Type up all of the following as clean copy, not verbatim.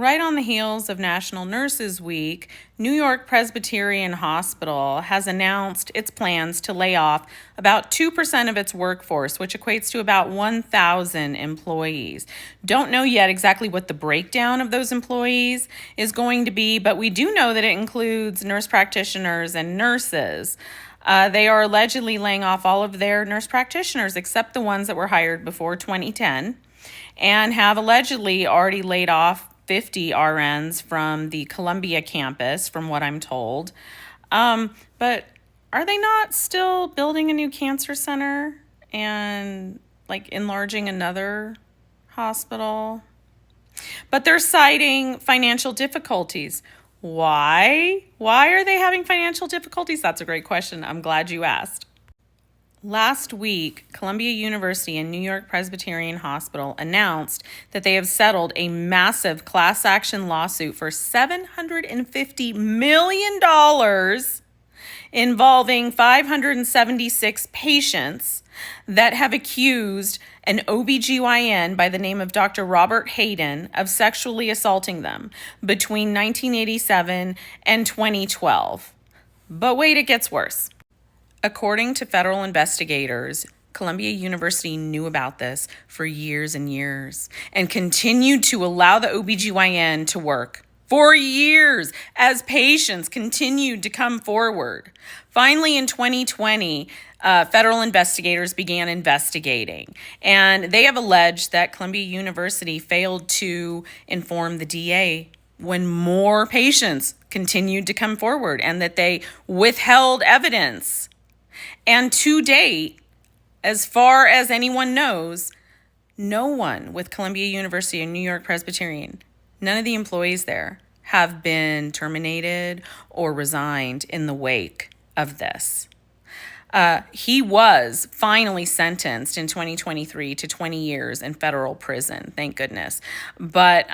Right on the heels of National Nurses Week, New York Presbyterian Hospital has announced its plans to lay off about 2% of its workforce, which equates to about 1,000 employees. Don't know yet exactly what the breakdown of those employees is going to be, but we do know that it includes nurse practitioners and nurses. They are allegedly laying off all of their nurse practitioners except the ones that were hired before 2010 and have allegedly already laid off 50 RNs from the Columbia campus, from what I'm told. But are they not still building a new cancer center and enlarging another hospital? But they're citing financial difficulties. Why? Why are they having financial difficulties? That's a great question. I'm glad you asked. Last week, Columbia University and New York Presbyterian Hospital announced that they have settled a massive class action lawsuit for $750 million involving 576 patients that have accused an OBGYN by the name of Dr. Robert Hayden of sexually assaulting them between 1987 and 2012. But wait, it gets worse. According to federal investigators, Columbia University knew about this for years and years and continued to allow the OBGYN to work for years as patients continued to come forward. Finally, in 2020, federal investigators began investigating, and they have alleged that Columbia University failed to inform the DA when more patients continued to come forward and that they withheld evidence. And to date, as far as anyone knows, no one with Columbia University and New York Presbyterian, none of the employees there have been terminated or resigned in the wake of this. He was finally sentenced in 2023 to 20 years in federal prison, thank goodness. But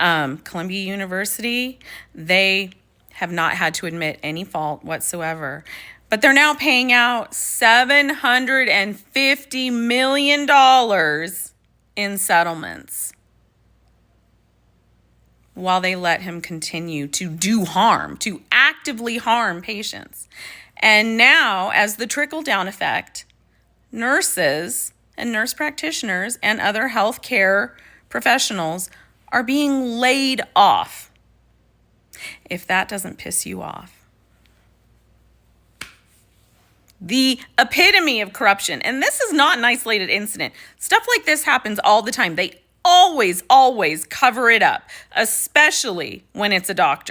Columbia University, they have not had to admit any fault whatsoever. But they're now paying out $750 million in settlements while they let him continue to do harm, to actively harm patients. And now, as the trickle-down effect, nurses and nurse practitioners and other healthcare professionals are being laid off. If that doesn't piss you off. The epitome of corruption. And this is not an isolated incident. Stuff like this happens all the time. They always cover it up, especially when it's a doctor.